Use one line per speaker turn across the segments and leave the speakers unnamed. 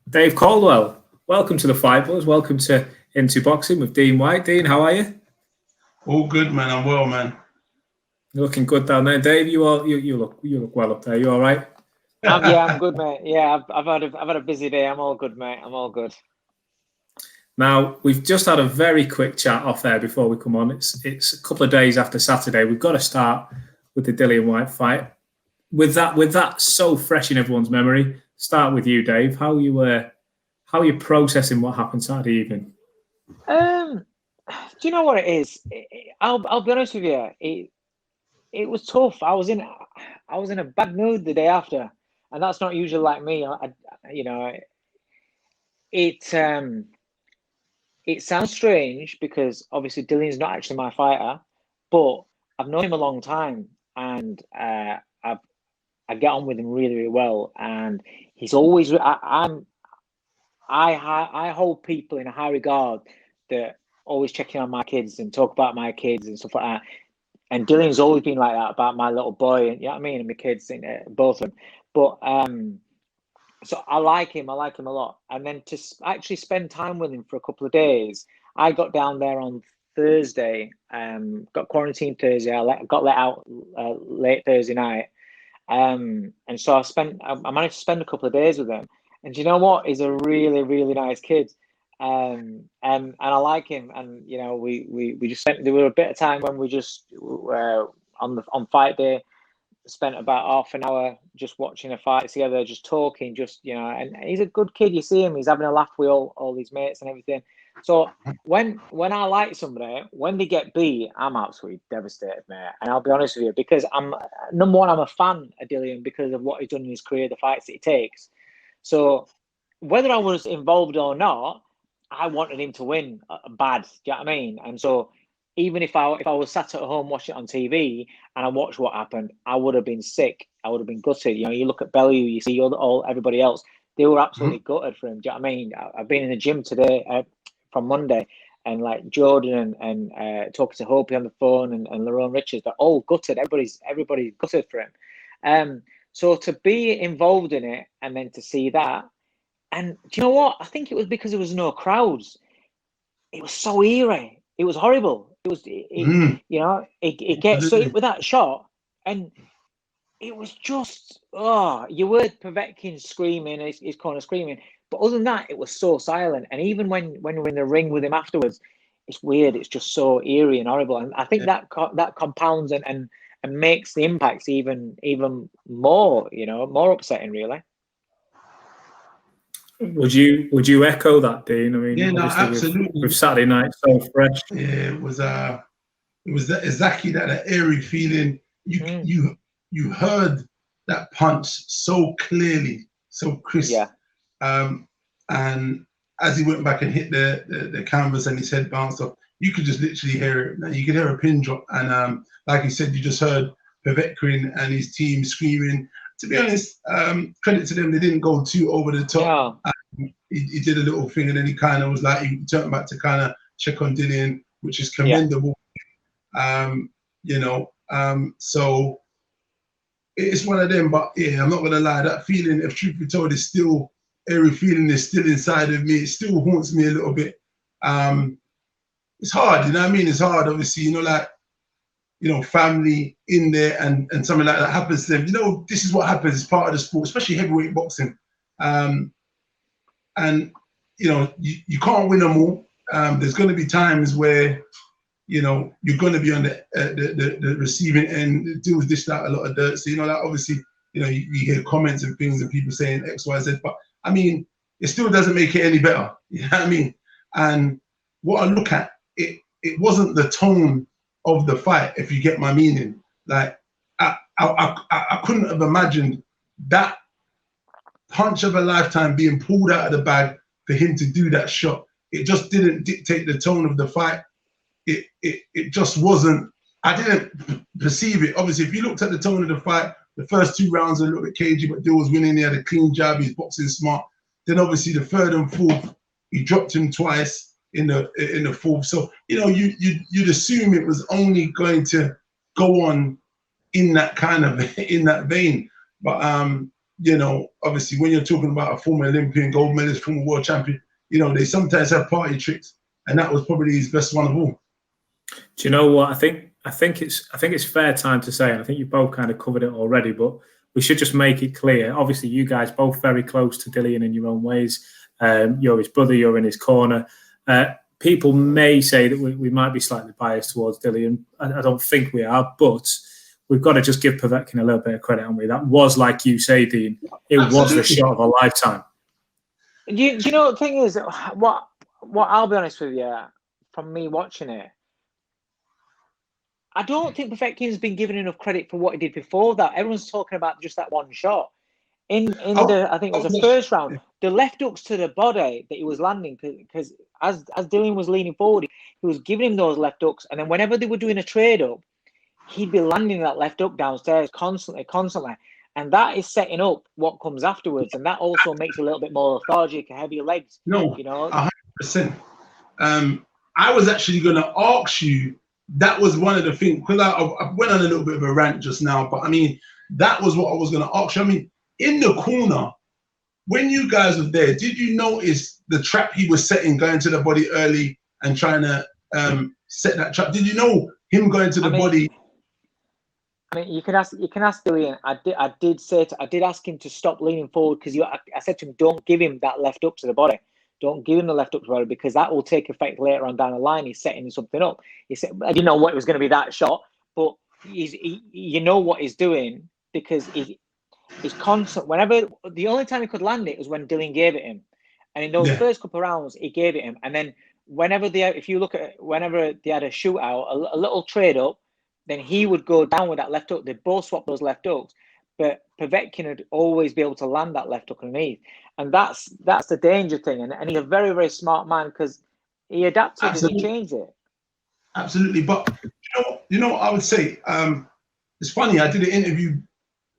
Dave Coldwell, welcome to the Fight Buzz. Welcome to Into Boxing with Dillian Whyte. Dean, how are you?
All good, man. I'm well, man.
You're looking good down there, Dave. You look well up there. You all right?
I'm good, mate. Yeah, I've had a busy day. I'm all good, mate. I'm all good.
Now, we've just had a very quick chat off there before we come on. It's a couple of days after Saturday. We've got to start with the Dillian Whyte fight. With that so fresh in everyone's memory, start with you, Dave. How are you processing what happened Saturday evening?
Do you know what it is? I'll be honest with you. It was tough. I was in a bad mood the day after, and that's not usually like me. It sounds strange because obviously Dillian's not actually my fighter, but I've known him a long time, and I get on with him really, really well, and he's always. I hold people in a high regard that always checking on my kids and talk about my kids and stuff like that. And Dillian's always been like that about my little boy, and you know what I mean, and my kids, both of them. But so I like him a lot. And then to actually spend time with him for a couple of days, I got down there on Thursday, got quarantined Thursday. I got let out late Thursday night. And so I managed to spend a couple of days with him. And do you know what? He's a really, really nice kid. And I like him. And you know, we just there were a bit of time when we just on fight day spent about half an hour just watching a fight together, just talking, just and he's a good kid. You see him, he's having a laugh with all his mates and everything. So when I like somebody, when they get beat, I'm absolutely devastated, mate. And I'll be honest with you, because I'm a fan of Dillian because of what he's done in his career, the fights that he takes. So whether I was involved or not, I wanted him to win bad. Do you know what I mean? And so even if I was sat at home watching it on TV and I watched what happened, I would have been sick. I would have been gutted. You look at Bellew, you see everybody else. They were absolutely gutted for him. Do you know what I mean? I've been in the gym today from Monday, and like Jordan and talking to Hopi on the phone and Lerone Richards, they're all gutted. Everybody's gutted for him. So to be involved in it and then to see that, and do you know what? I think it was because there was no crowds. It was so eerie. It was horrible. It was, it gets so with that shot, and it was just you heard Povetkin screaming, his corner screaming, but other than that, it was so silent. And even when we're in the ring with him afterwards, it's weird. It's just so eerie and horrible. And I think that compounds and makes the impacts even more, more upsetting, really.
Would you echo that, Dean? I mean,
yeah, no,
absolutely.
With Saturday night so fresh.
Yeah, it was exactly that airy feeling. You heard that punch so clearly, so crisp.
Yeah.
And as he went back and hit the canvas and his head bounced off, you could just literally hear it. You could hear a pin drop. And like you said, you just heard Povetkin and his team screaming. To be honest, credit to them, they didn't go too over the top.
No.
He did a little thing, and then he kind of was like, he turned back to kind of check on Dillian, which is commendable.
Yeah.
So it's one of them. But yeah, I'm not gonna lie, that feeling, if truth be told, is still every feeling is still inside of me. It still haunts me a little bit. It's hard, you know what I mean? It's hard, obviously, family in there and something like that happens to them. This is what happens. It's part of the sport, especially heavyweight boxing. And you can't win them all. There's going to be times where you're going to be on the receiving end, deal with this, that, a lot of dirt. So obviously you hear comments and things and people saying X, Y, Z, but I mean it still doesn't make it any better. You know what I mean? And what I look at, it wasn't the tone of the fight, if you get my meaning. Like I couldn't have imagined that punch of a lifetime being pulled out of the bag for him to do that shot. It just didn't dictate the tone of the fight. It just wasn't. I didn't perceive it. Obviously, if you looked at the tone of the fight, the first 2 rounds were a little bit cagey, but Dill was winning. He had a clean jab. He's boxing smart. Then obviously the third and fourth, he dropped him twice in the fourth. So you'd assume it was only going to go on in that kind of in that vein. But you know, obviously when you're talking about a former Olympian, gold medalist, former world champion, you know, they sometimes have party tricks, and that was probably his best one of all.
Do you know what? I think it's fair time to say, and I think you both kind of covered it already, but we should just make it clear. Obviously, you guys both very close to Dillian in your own ways. You're his brother, you're in his corner. People may say that we might be slightly biased towards Dillian. I don't think we are, but we've got to just give Povetkin a little bit of credit, haven't we? That was, like you say, Dean, it was the shot of a lifetime.
Do you know the thing is, what I'll be honest with you, from me watching it, I don't think Povetkin's been given enough credit for what he did before that. Everyone's talking about just that one shot. I think it was the first round, the left hooks to the body that he was landing, because as Dillian was leaning forward, he was giving him those left hooks, and then whenever they were doing a trade up, he'd be landing that left hook downstairs constantly, and that is setting up what comes afterwards, and that also makes you a little bit more lethargic, heavier legs.
No,
you know,
100%. I was actually going to ask you. That was one of the things, because I went on a little bit of a rant just now, but I mean, that was what I was going to ask you. I mean, in the corner, when you guys were there, did you notice the trap he was setting, going to the body early and trying to set that trap? Did you know him going to the body?
I mean, you can ask Dillian. I did ask him to stop leaning forward, because I said to him, don't give him that left hook to the body. Don't give him the left hook to the body, because that will take effect later on down the line. He's setting something up. He said, I didn't know what it was going to be, that shot, but you know what he's doing, because he's constant. Whenever, the only time he could land it was when Dillian gave it him, and in those first couple of rounds he gave it him, and then whenever if you look at it, whenever they had a shootout, a little trade up, then he would go down with that left hook. They both swapped those left hooks, but Povetkin would always be able to land that left hook underneath, and that's the danger thing. And he's a very, very smart man, because he adapted and he changed it.
Absolutely, but you know what I would say. It's funny. I did an interview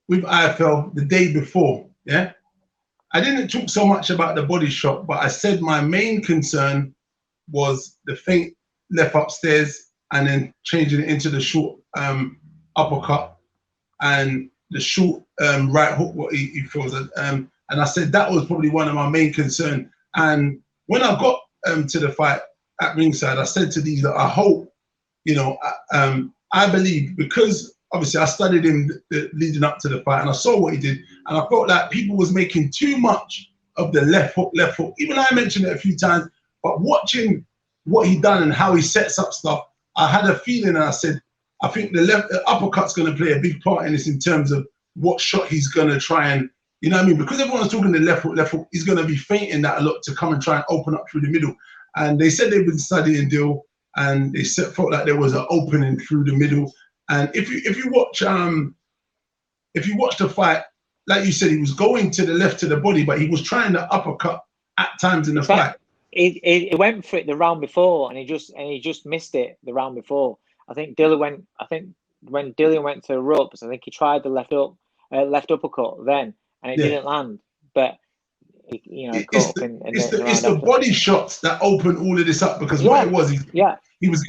with IFL the day before. Yeah, I didn't talk so much about the body shot, but I said my main concern was the feint left upstairs and then changing it into the short uppercut and the short right hook, what he feels. And I said that was probably one of my main concerns. And when I got to the fight at ringside, I said to these that I hope, you know, I believe, because obviously I studied him leading up to the fight, and I saw what he did, and I felt like people was making too much of the left hook. Even I mentioned it a few times, but watching what he done and how he sets up stuff, I had a feeling, and I said, I think the uppercut's going to play a big part in this, in terms of what shot he's going to try and, you know what I mean? Because everyone's talking the left hook, he's going to be feinting that a lot to come and try and open up through the middle. And they said they've been studying Dill, and they felt like there was an opening through the middle. And if you watch the fight, like you said, he was going to the left to the body, but he was trying to uppercut at times in the fight.
He went for it the round before, and he just missed it the round before. I think when Dillian went to the ropes, I think he tried the left uppercut then, and it didn't land. But it's
the body shots that open all of this up, because what it was, he was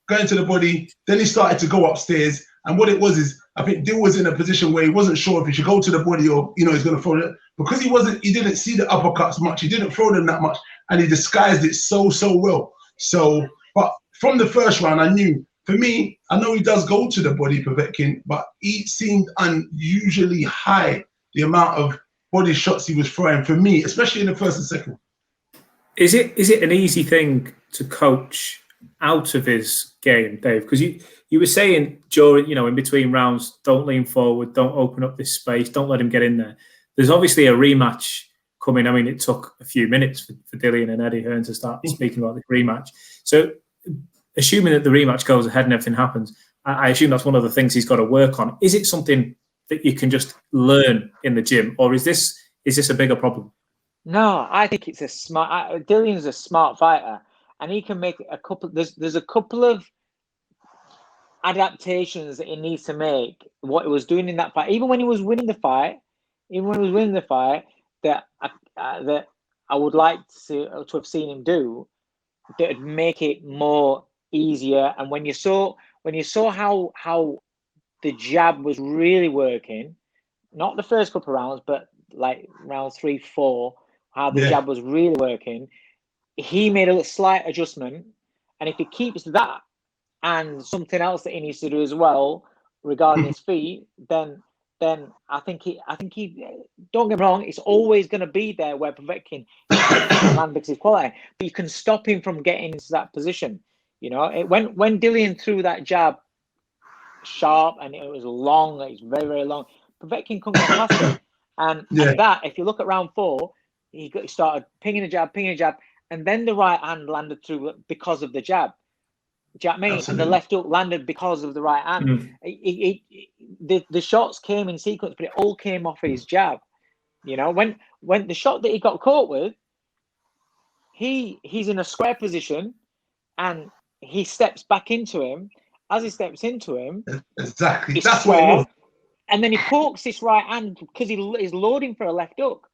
going to the body, then he started to go upstairs, and what it was is, I think Dill was in a position where he wasn't sure if he should go to the body or, you know, he's going to throw it, because he didn't see the uppercuts much, he didn't throw them that much, and he disguised it so well. So, but from the first round, I knew, for me, I know he does go to the body, Povetkin, but he seemed unusually high, the amount of body shots he was throwing, for me, especially in the first and second.
Is it an easy thing to coach out of his game, Dave? Because you were saying during, you know, in between rounds, don't lean forward, don't open up this space, don't let him get in there. There's obviously a rematch coming. I mean, it took a few minutes for Dillian and Eddie Hearn to start speaking about the rematch. So, assuming that the rematch goes ahead and everything happens, I assume that's one of the things he's got to work on. Is it something that you can just learn in the gym, or is this a bigger problem?
No, I think it's Dillian's a smart fighter, and he can make a couple. There's a couple of adaptations that he needs to make. What he was doing in that fight, even when he was winning the fight, that I would like to have seen him do, that would make it more easier. And when you saw how the jab was really working, not the first couple of rounds, but like round 3, 4, how the jab was really working. He made a slight adjustment, and if he keeps that and something else that he needs to do as well regarding his feet, then I think he don't get me wrong, it's always going to be there where Povetkin can land because he's quality, but you can stop him from getting into that position. You know, when Dillian threw that jab sharp and it was long, it's very, very long, Povetkin couldn't get past it. And that, if you look at round 4, he started pinging a jab, and then the right hand landed through because of the jab. Do you know what I mean?
Absolutely.
And the left hook landed because of the right hand. The shots came in sequence, but it all came off his jab. You know, when the shot that he got caught with, he's in a square position, and he steps back into him. As he steps into him,
exactly,
that's
what it was.
And then he pokes this right hand because he's loading for a left hook,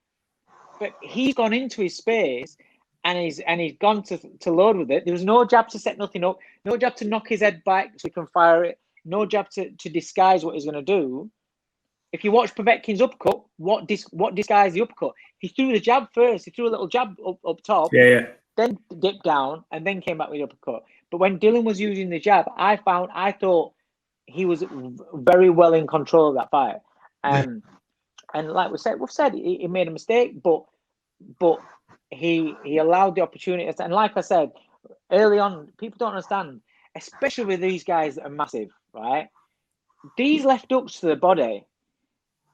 but he's gone into his space. And he's gone to load with it. There was no jab to set nothing up, no jab to knock his head back so he can fire it, no jab to disguise what he's going to do. If you watch Povetkin's uppercut, what disguised the uppercut? He threw the jab first. He threw a little jab up top, then dipped down, and then came back with the uppercut. But when Dillian was using the jab, I thought he was very well in control of that fight. And like we've said, he made a mistake, but he allowed the opportunity. And like I said early on, people don't understand, especially with these guys that are massive, right? These left hooks to the body,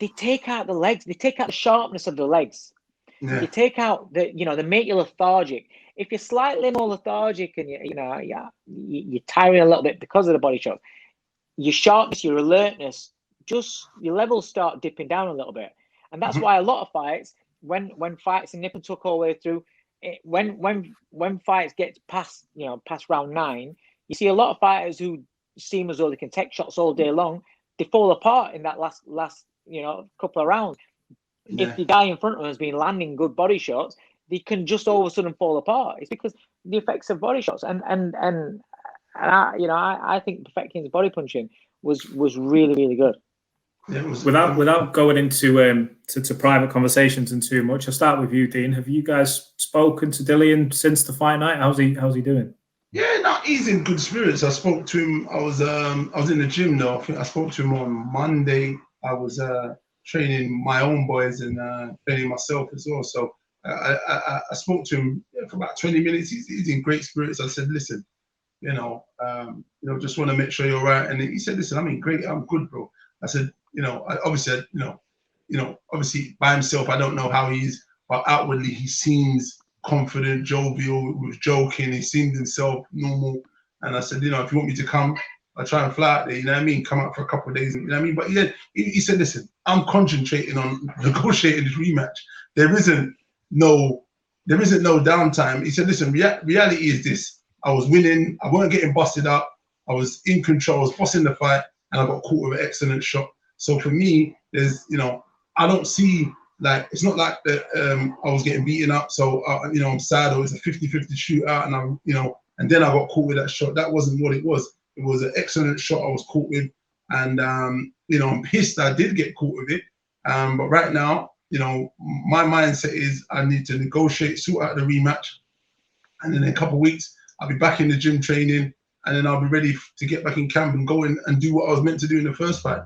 they take out the legs, they take out the sharpness of the legs. They take out they make you lethargic. If you're slightly more lethargic and you're tiring a little bit because of the body shots, your sharpness, your alertness, just your levels start dipping down a little bit. And that's why a lot of fights, when fights and nip and tuck all the way through, when fights get past round 9, you see a lot of fighters who seem as though they can take shots all day long. They fall apart in that last couple of rounds. If the guy in front of them has been landing good body shots, they can just all of a sudden fall apart. It's because the effects of body shots. And I think Povetkin's body punching was really, really good.
Without going into to private conversations and too much, I'll start with you, Dean. Have you guys spoken to Dillian since the fight night? How's he doing?
Yeah, no, he's in good spirits. I spoke to him. I was in the gym though. I think I spoke to him on Monday. I was training my own boys and training myself as well. So I spoke to him for about 20 minutes. He's in great spirits. I said, listen, just want to make sure you're right. And he said, listen, I'm good, bro. I said, obviously by himself, I don't know how he is, but outwardly he seems confident, jovial, was joking, he seemed himself normal. And I said, if you want me to come, I'll try and fly out there, you know what I mean? Come out for a couple of days, you know what I mean? But he said, listen, I'm concentrating on negotiating this rematch. There isn't no downtime. He said, listen, reality is this. I was winning, I weren't getting busted up, I was in control, I was bossing the fight, and I got caught with an excellent shot. So for me, there's, I don't see, like, it's not like that I was getting beaten up, so, I'm sad, or it's a 50-50 shootout, and and then I got caught with that shot. That wasn't what it was. It was an excellent shot I was caught with, and, I'm pissed I did get caught with it. But right now, my mindset is I need to negotiate, sort out the rematch, and in a couple of weeks, I'll be back in the gym training, and then I'll be ready to get back in camp and go in and do what I was meant to do in the first fight.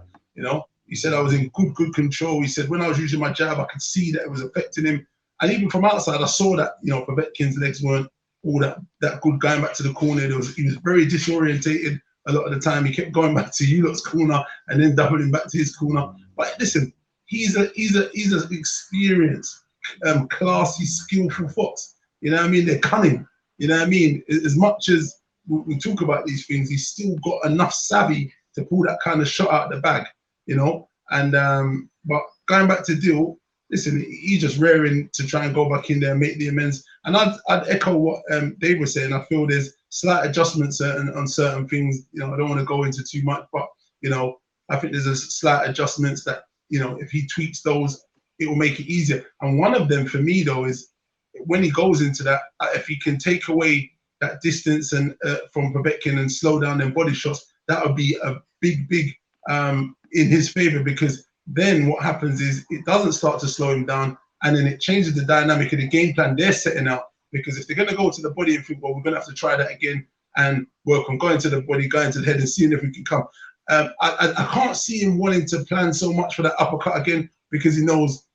He said I was in good control. He said when I was using my jab, I could see that it was affecting him. And even from outside, I saw that, Povetkin's legs weren't all that good going back to the corner. He was very disorientated a lot of the time. He kept going back to you lot's corner and then doubling back to his corner. But listen, he's an experienced, classy, skillful fox. You know what I mean? They're cunning. You know what I mean? As much as we talk about these things, he's still got enough savvy to pull that kind of shot out the bag, And but going back to Dill, listen, he's just raring to try and go back in there and make the amends. And I'd echo what Dave was saying. I feel there's slight adjustments on certain things. I don't want to go into too much, but I think there's a slight adjustments that if he tweaks those, it will make it easier. And one of them for me though is when he goes into that, if he can take away that distance and from Povetkin and slow down them body shots, that would be a big in his favor, because then what happens is it doesn't start to slow him down, and then it changes the dynamic of the game plan they're setting out. Because if they're going to go to the body and think, well, we're going to have to try that again and work on going to the body, going to the head, and seeing if we can come. I can't see him wanting to plan so much for that uppercut again, because he knows,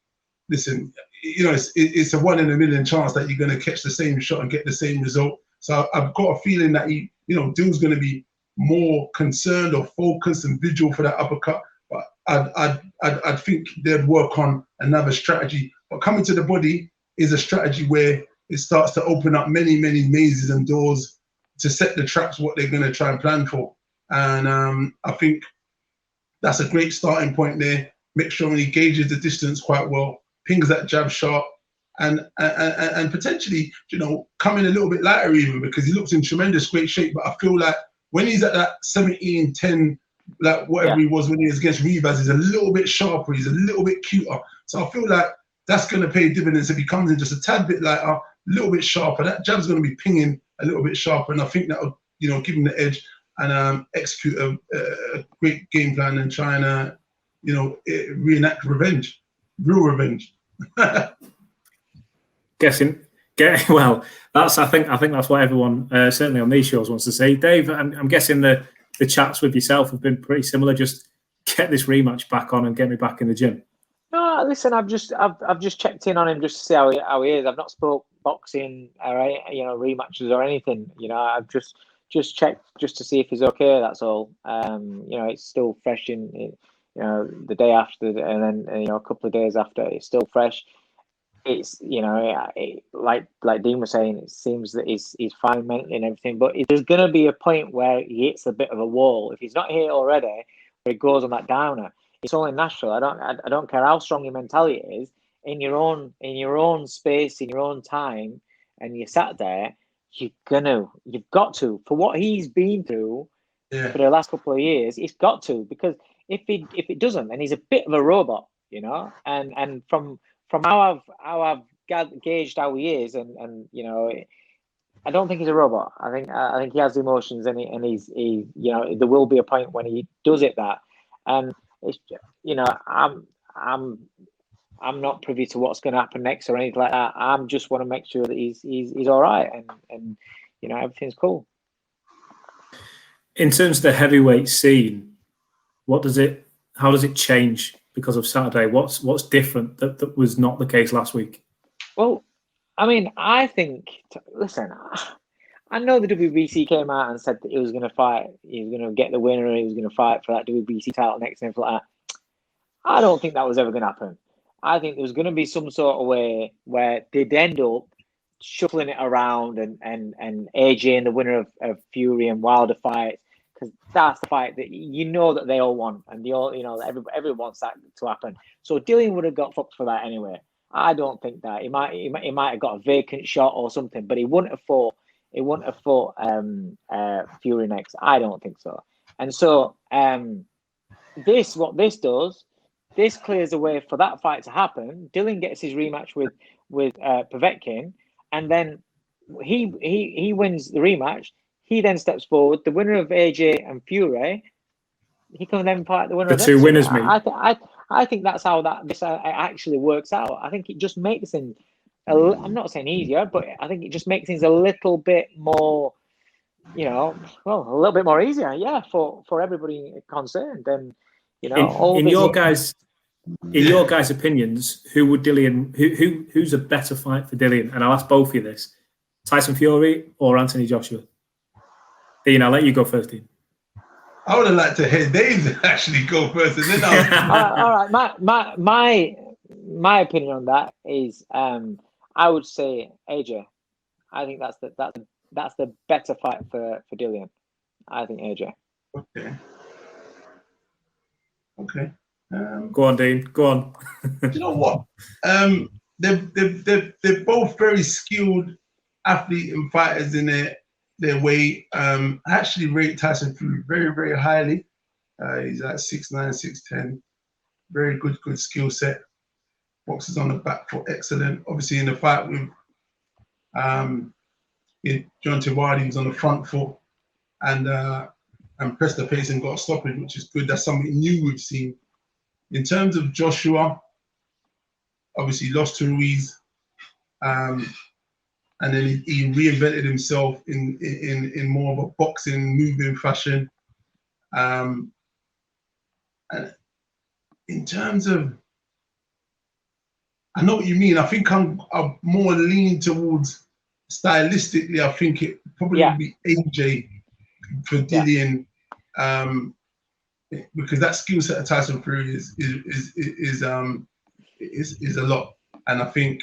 listen, you know, it's a 1 in a million chance that you're going to catch the same shot and get the same result. So I've got a feeling that Dill's going to be more concerned or focused and vigilant for that uppercut. But I'd think they'd work on another strategy. But coming to the body is a strategy where it starts to open up many, many mazes and doors to set the traps what they're going to try and plan for. And I think that's a great starting point there. Make sure he gauges the distance quite well, pings that jab sharp, and potentially, come in a little bit lighter even, because he looks in tremendous great shape. But I feel like when he's at that 17-10, like whatever he was when he was against Rivas, he's a little bit sharper, he's a little bit cuter. So I feel like that's going to pay dividends if he comes in just a tad bit lighter, a little bit sharper. That jab's going to be pinging a little bit sharper, and I think that'll, give him the edge and execute a great game plan and try and, reenact revenge, real revenge.
Well, I think that's what everyone certainly on these shows wants to see. Dave, I'm guessing the chats with yourself have been pretty similar. Just get this rematch back on and get me back in the gym.
No, listen, I've just checked in on him just to see how he is. I've not spoke boxing or rematches or anything. I've just checked just to see if he's okay. That's all. It's still fresh in the day after, and then a couple of days after, it's still fresh. It's like Dean was saying, it seems that he's fine mentally and everything, but there's going to be a point where he hits a bit of a wall. If he's not hit already, where he goes on that downer, it's only natural. I don't care how strong your mentality is, in your own space, in your own time, and you sat there, you've got to, for what he's been through for the last couple of years, he's got to, because if it doesn't, then he's a bit of a robot, and from how I've gauged how he is, and I don't think he's a robot. I think he has emotions, and he there will be a point when he does it that, and it's I'm not privy to what's going to happen next or anything like that. I just want to make sure that he's all right, and everything's cool.
In terms of the heavyweight scene, how does it change because of Saturday? What's different that was not the case last week?
Well, I mean, I think, listen, I know the WBC came out and said that he was going to fight, he was going to get the winner, and he was going to fight for that WBC title next and everything like that. I don't think that was ever going to happen. I think there was going to be some sort of way where they'd end up shuffling it around and AJ and the winner of Fury and Wilder fight, because that's the fight that that they all want, and they all everyone wants that to happen. So Dillian would have got fucked for that anyway. I don't think that he might have got a vacant shot or something, but he wouldn't have fought. He wouldn't have fought Fury next. I don't think so. And so what this does, this clears the way for that fight to happen. Dillian gets his rematch with Povetkin, and then he wins the rematch. He then steps forward. The winner of AJ and Fury, he can then fight the winner.
The two winners meet.
I think that's how this actually works out. I think it just makes things. I'm not saying easier, but I think it just makes things a little bit more, a little bit more easier, for everybody concerned. And
in your guys' opinions, who would Dillian? Who's a better fight for Dillian? And I'll ask both of you this: Tyson Fury or Anthony Joshua? Dean, I'll let you go first, Dean.
I would have liked to hear Dave actually go first, and then
all right. My opinion on that is, I would say AJ. I think that's the better fight for Dillian. I think AJ.
Okay.
Go on, Dean. Go on.
Do you know what? They're both very skilled athlete and fighters in their way. I actually rate Tyson Fury very, very highly. He's at 6'9", 6'10". Very good skill set. Boxes on the back foot, excellent. Obviously in the fight with John Tewadi, was on the front foot and pressed the pace and got a stoppage, which is good. That's something new we've seen. In terms of Joshua, obviously lost to Ruiz, and then he reinvented himself in more of a boxing, moving fashion. And in terms of, I know what you mean. I think I'm more leaning towards stylistically. I think it probably would be AJ for Dillian, because that skill set of Tyson Fury is a lot, and I think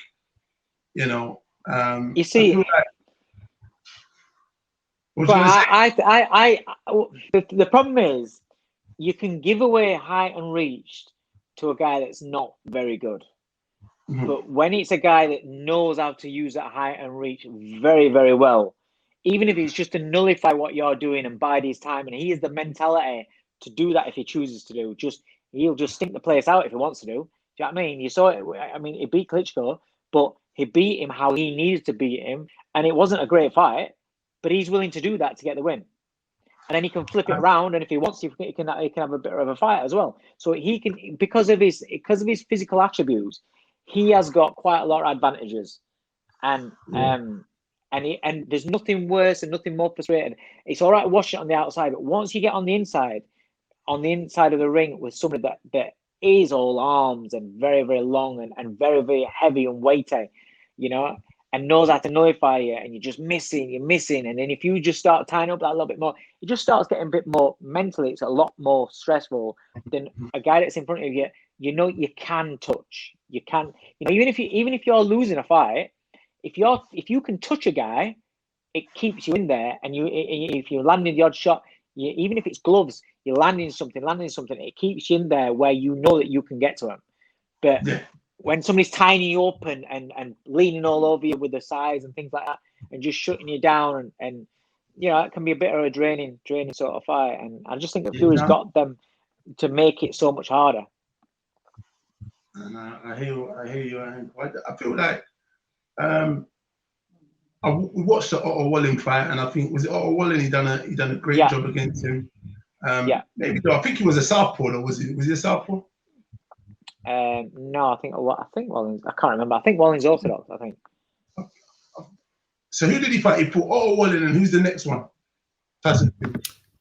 you see. The problem is you can give away height and reach to a guy that's not very good. Mm-hmm. But when it's a guy that knows how to use that height and reach very, very well, even if it's just to nullify what you're doing and bide his time, and he has the mentality to do that if he chooses to do, he'll just stink the place out if he wants to do. Do you know what I mean? You saw it. I mean, he beat Klitschko, but he beat him how he needed to beat him, and it wasn't a great fight. But he's willing to do that to get the win, and then he can flip it around. And if he wants, he can have a bit of a fight as well. So he can, because of his physical attributes, he has got quite a lot of advantages, and there's nothing worse and nothing more frustrating. It's all right, wash it on the outside, but once you get on the inside of the ring with somebody that is all arms and very, very long and very, very heavy and weighty, and knows how to nullify you, and you're missing, and then if you just start tying up that a little bit more, it just starts getting a bit more mentally. It's a lot more stressful than a guy that's in front of you. You can touch. You can, even if you're losing a fight, if you can touch a guy, it keeps you in there. And if you're landing the odd shot, even if it's gloves, you're landing something. It keeps you in there where you know that you can get to him. But when somebody's tying you up and leaning all over you with the size and things like that, and just shutting you down, and it can be a bit of a draining sort of fight. And I just think that Fury's got them to make it so much harder.
And I hear you. I feel like I watched the Otto Wallin fight, and I think was it Otto Wallin? He done a great job against him. Maybe I think he was a southpaw. Or was he a southpaw?
No, I think Wallins. I can't remember. I think Wallins orthodox. I think.
So who did he fight? He put Otto Wallin, and who's the next one?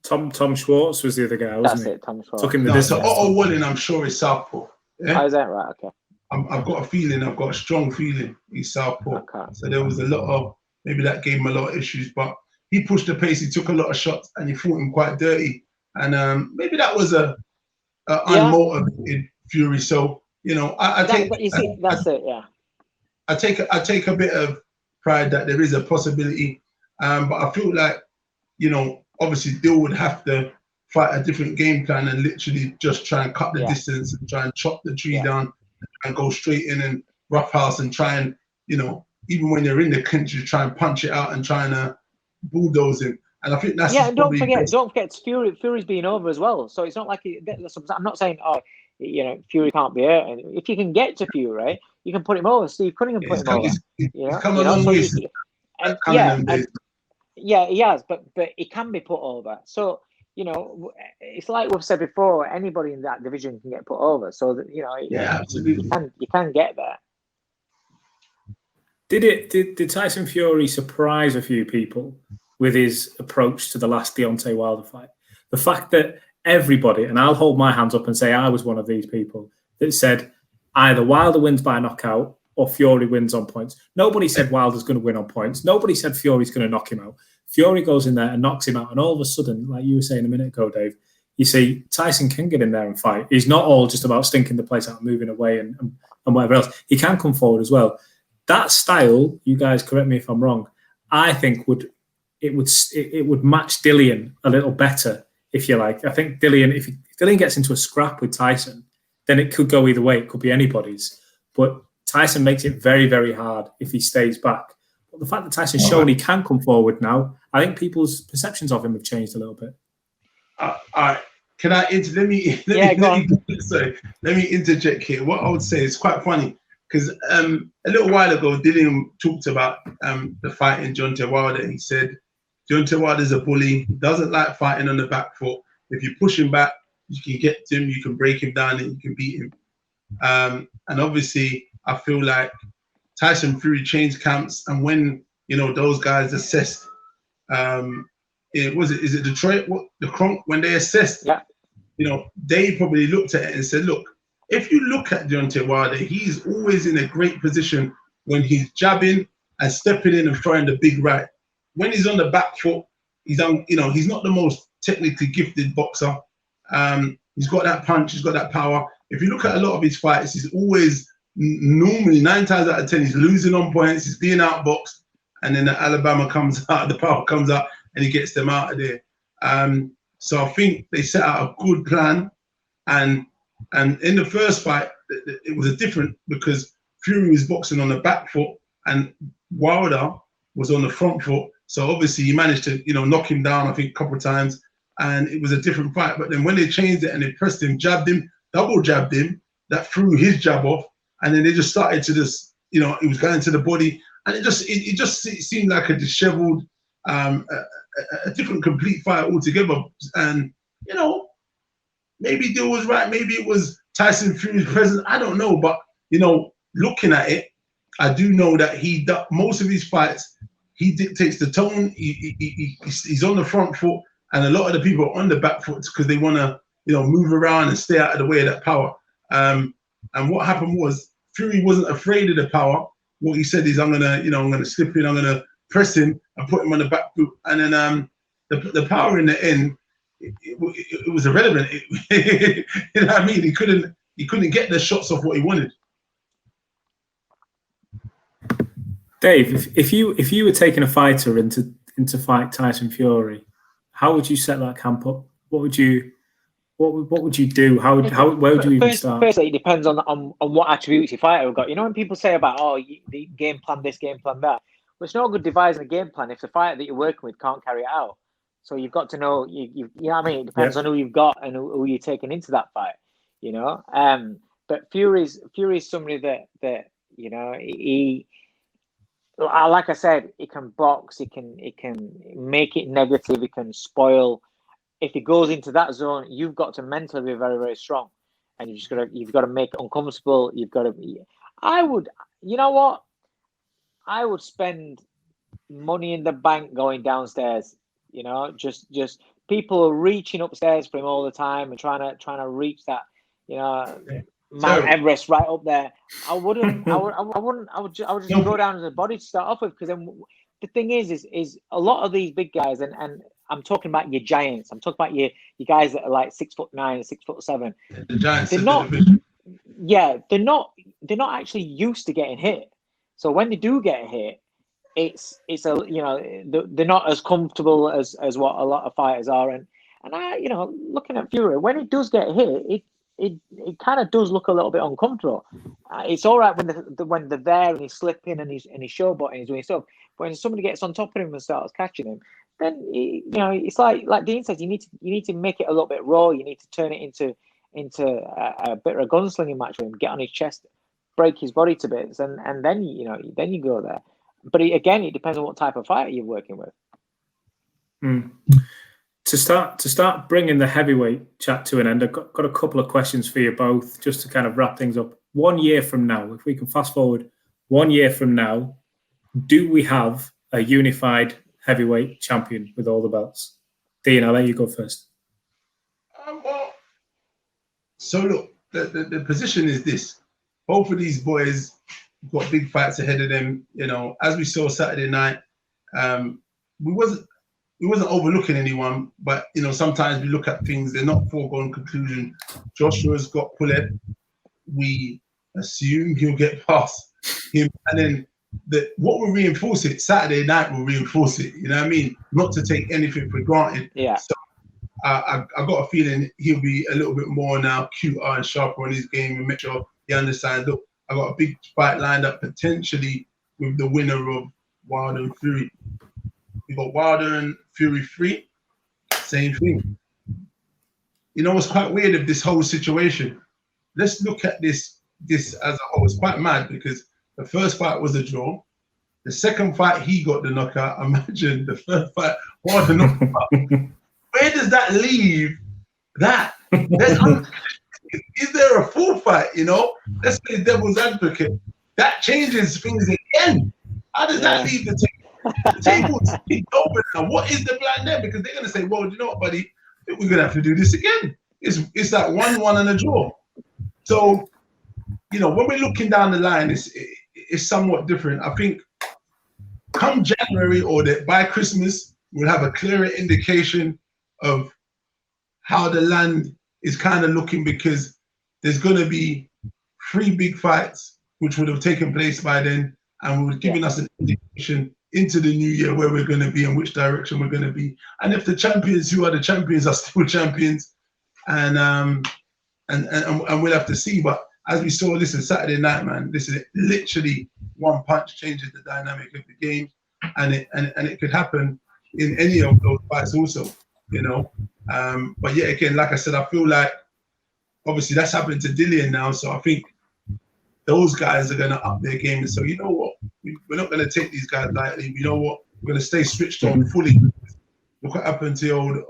Tom Schwartz was the other guy, wasn't he?
That's it, Tom Schwartz.
Took him the distance.
So Otto Wallin, I'm sure is southpaw. Yeah?
Oh, is that right? Okay.
I've got a strong feeling he's southpaw. Okay. So there was a lot of, maybe that gave him a lot of issues, but he pushed the pace, he took a lot of shots, and he fought him quite dirty. And maybe that was a unmotivated Fury. So, I take a bit of pride that there is a possibility. But I feel like, obviously Dill would have to fight a different game plan and literally just try and cut the distance and try and chop the tree down and go straight in and roughhouse and try and, even when you're in the clinch, you try and punch it out and trying to bulldoze him. And I think that's
don't forget Fury's being over as well. So it's not like I'm not saying Fury can't be hurt. And if you can get to Fury, you can put him over. Steve Cunningham put him over.
He's come a long way.
He has, but he can be put over. So it's like we've said before. Anybody in that division can get put over. So that
absolutely,
you can get there.
Did Tyson Fury surprise a few people with his approach to the last Deontay Wilder fight? The fact that everybody, and I'll hold my hands up and say I was one of these people, that said either Wilder wins by knockout or Fury wins on points. Nobody said Wilder's going to win on points. Nobody said Fury's going to knock him out. Fury goes in there and knocks him out, and all of a sudden, like you were saying a minute ago, Dave, you see Tyson can get in there and fight. He's not all just about stinking the place out, moving away and whatever else. He can come forward as well. That style, you guys correct me if I'm wrong, I think would match Dillian a little better, if you like. I think Dillian, if Dillian gets into a scrap with Tyson, then it could go either way. It could be anybody's. But Tyson makes it very, very hard if he stays back. But the fact that Tyson's shown he can come forward now, I think people's perceptions of him have changed a little bit.
All right. Can I let me interject here. What I would say is quite funny. Because a little while ago, Dillian talked about the fight in Deontay Wilder. He said, Deontay Wilder's a bully. He doesn't like fighting on the back foot. If you push him back, you can get to him, you can break him down, and you can beat him. And obviously, I feel like Tyson Fury changed camps, and when those guys assessed, is it Detroit? What the Kronk when they assessed?
Yeah.
They probably looked at it and said, look, if you look at Deontay Wilder, he's always in a great position when he's jabbing and stepping in and throwing the big right. When he's on the back foot, he's not the most technically gifted boxer. He's got that punch, he's got that power. If you look at a lot of his fights, he's always normally 9 times out of 10 he's losing on points, he's being outboxed, and then the Alabama comes out, the power comes out, and he gets them out of there. So I think they set out a good plan, and in the first fight it was different because Fury was boxing on the back foot and Wilder was on the front foot. So obviously he managed to knock him down I think a couple of times, and it was a different fight. But then when they changed it and they pressed him, jabbed him, double jabbed him, that threw his jab off, and then they just started to just he was going to the body, and it just seemed like a disheveled, a different complete fight altogether. And maybe Dill was right, maybe it was Tyson Fury's presence, I don't know. But looking at it, I do know that most of his fights he dictates the tone. He's on the front foot, and a lot of the people are on the back foot because they want to move around and stay out of the way of that power. And what happened was Fury wasn't afraid of the power. What he said is, I'm gonna slip in, I'm gonna press him and put him on the back foot, and then the power in the end, it was irrelevant. You know what I mean? He couldn't get the shots off what he wanted.
Dave, if you were taking a fighter into fight Tyson Fury, how would you set that camp up? What would you do? Where would you even start?
Firstly, it depends on what attributes your fighter have got. When people say about the game plan this, game plan that, well, it's not good devising a game plan if the fighter that you're working with can't carry it out. So you've got to know you know what I mean. It depends on who you've got and who you're taking into that fight. But Fury's somebody that he. Like I said, he can box. He can make it negative. He can spoil. If he goes into that zone, you've got to mentally be very, very strong, and you've got to make it uncomfortable. You've got to. I would spend money in the bank going downstairs. Just people are reaching upstairs for him all the time and trying to reach that. Mount Everest right up there. I would just go down as a body to start off with, because then the thing is a lot of these big guys, and I'm talking about your giants. I'm talking about your guys that are like 6'9", 6'7".
The giants.
They're not actually used to getting hit. So when they do get hit, it's they're not as comfortable as what a lot of fighters are. And I looking at Fury, when it does get hit, it kind of does look a little bit uncomfortable. It's all right when they're there and he's slipping and he's showboating and he's doing stuff. But when somebody gets on top of him and starts catching him, then it's like Dean says, you need to make it a little bit raw. You need to turn it into a bit of a gunslinging match with him. Get on his chest, break his body to bits, and then you go there. But it depends on what type of fighter you're working with.
Mm. To start bringing the heavyweight chat to an end, I've got a couple of questions for you both, just to kind of wrap things up. 1 year from now, if we can fast forward 1 year from now, do we have a unified heavyweight champion with all the belts? Dean, I'll let you go first.
So look, the position is this. Both of these boys got big fights ahead of them. As we saw Saturday night, we wasn't overlooking anyone, but sometimes we look at things, they're not foregone conclusion. Joshua's got Pulev. We assume he'll get past him, and then what will reinforce it? Saturday night will reinforce it. You know what I mean? Not to take anything for granted.
Yeah.
So I got a feeling he'll be a little bit more now cuter and sharper on his game and make sure he understands. Look, I got a big fight lined up potentially with the winner of Wilder and Fury. We got Wilder and Fury 3, same thing. What's quite weird of this whole situation? Let's look at this as a whole. It's quite mad because the first fight was a draw. The second fight, he got the knockout. Imagine the third fight, Wilder knockout. Where does that leave that? Is there a full fight? Let's play devil's advocate. That changes things again. How does that leave the table? The table's open now. What is the plan there? Because they're gonna say, well, you know what, buddy, we're gonna have to do this again. It's that 1-1 and a draw. So, when we're looking down the line, it's somewhat different. I think come January or by Christmas, we'll have a clearer indication of how the land is kind of looking, because there's going to be 3 big fights which would have taken place by then, and would have given us an indication into the new year where we're going to be and which direction we're going to be. And if the champions who are the champions are still champions, and we'll have to see. But as we saw, this is Saturday night, man. This is literally one punch changes the dynamic of the game, and it could happen in any of those fights also, But yeah, again, like I said, I feel like obviously that's happened to Dillian now, so I think those guys are going to up their game. And so, you know what, we're not going to take these guys lightly. You know what, we're going to stay switched on fully. Look what happened to old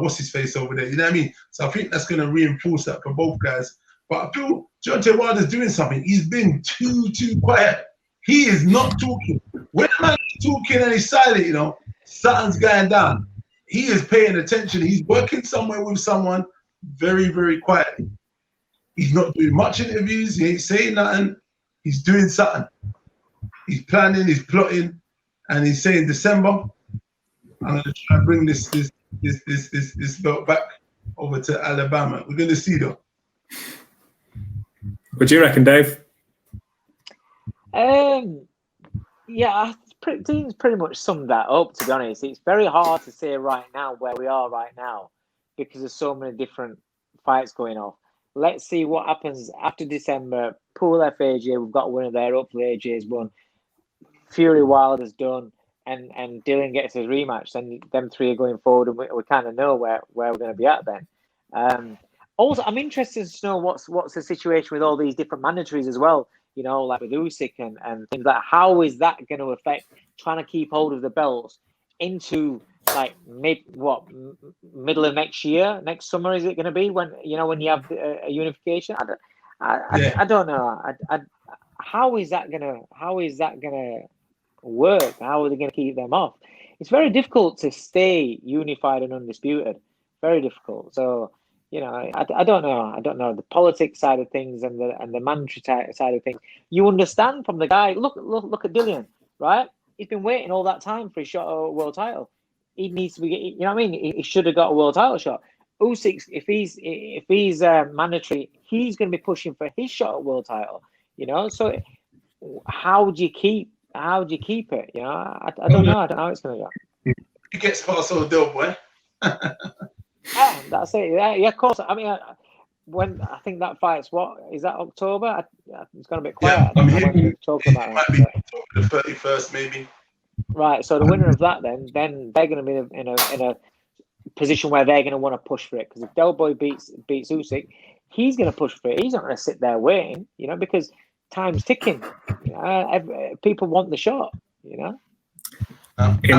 what's his face over there. You know what I mean? So I think that's going to reinforce that for both guys. But I feel Deontay Wilder's doing something. He's been too quiet. He is not talking. When a man is talking and he's silent, something's going down. He is paying attention. He's working somewhere with someone very, very quietly. He's not doing much interviews. He ain't saying nothing. He's doing something. He's planning. He's plotting, and he's saying, December, I'm going to try and bring this belt back over to Alabama. We're going to see, though.
What do you reckon, Dave?
Yeah, Dean's pretty much summed that up, to be honest. It's very hard to say right now where we are right now because there's so many different fights going off. Let's see what happens after December. Pool FAJ, we've got a winner there. Hopefully AJ's won. Fury Wilder's done, and Dillian gets his rematch. Then them 3 are going forward, and we kind of know where we're going to be at then. Also, I'm interested to know what's the situation with all these different mandatories as well. Like with Usyk and things like that. How is that going to affect trying to keep hold of the belts into like middle of next year, next summer? Is it going to be when you have a unification? I don't know. How is that gonna work? How are they going to keep them off? It's very difficult to stay unified and undisputed. Very difficult. So. I don't know. I don't know the politics side of things and the mandatory side of things. You understand from the guy. Look at Dillian, right? He's been waiting all that time for his shot at a world title. He needs to be. You know what I mean? He should have got a world title shot. Usyk, if he's mandatory, he's going to be pushing for his shot at world title. So how do you keep it? I don't know. I don't know how it's going to go.
He gets past Odell, boy.
Yeah, that's it. Yeah, of course. I mean, when I think that fight's is that October? It's gone a bit quiet.
Yeah, I'm hearing
talking about
might be the 31st, maybe.
Right. So the winner of that, then they're going to be in a position where they're going to want to push for it, because if Del Boy beats Usyk, he's going to push for it. He's not going to sit there waiting, because time's ticking. People want the shot.
Let me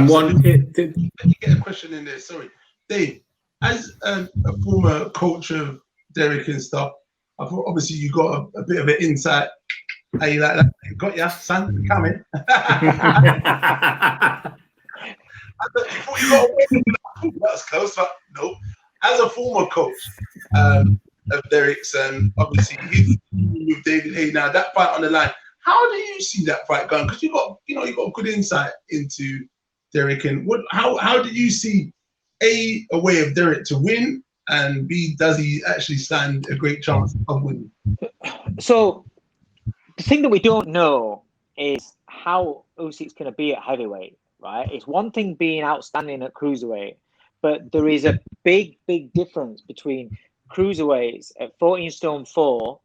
get a question in there. Sorry, Dave. As a former coach of Derek and stuff, I thought obviously you got a bit of an insight. How you like that? Got ya, son, coming. I thought you got away. That was close, but no. As a former coach of Derek's, and obviously he's with David Hay now, that fight on the line. How do you see that fight going? Because you got good insight into Derek, and how did you see a way of Derek to win, and B, does he actually stand a great chance of winning?
So the thing that we don't know is how Usyk's going to be at heavyweight, right? It's one thing being outstanding at cruiserweight, but there is a big difference between cruiserweights at 14 stone 4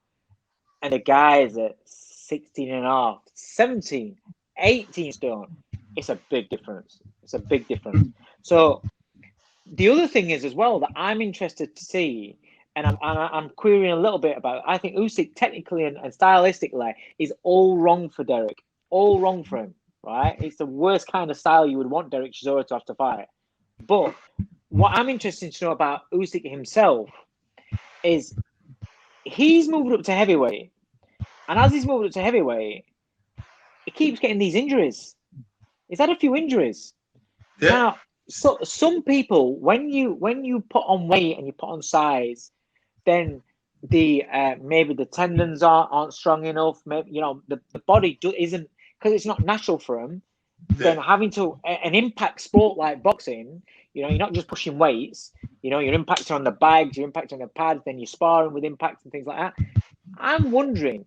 and the guys at 16 and a half, 17, 18 stone. It's a big difference. So the other thing is as well that I'm interested to see, and I'm querying a little bit about. I think Usyk technically and stylistically is all wrong for Derek, all wrong for him. Right? It's the worst kind of style you would want Derek Chisora to have to fight. But what I'm interested to know about Usyk himself is he's moved up to heavyweight, and as he's moved up to heavyweight, he keeps getting these injuries. He's had a few injuries.
Yeah.
Now, so some people, when you put on weight and you put on size, then the maybe the tendons aren't strong enough. Maybe the body isn't, because it's not natural for them.
Yeah.
Then having to an impact sport like boxing, you're not just pushing weights. You're impacting on the bags, you're impacting on the pads, then you're sparring with impacts and things like that. I'm wondering,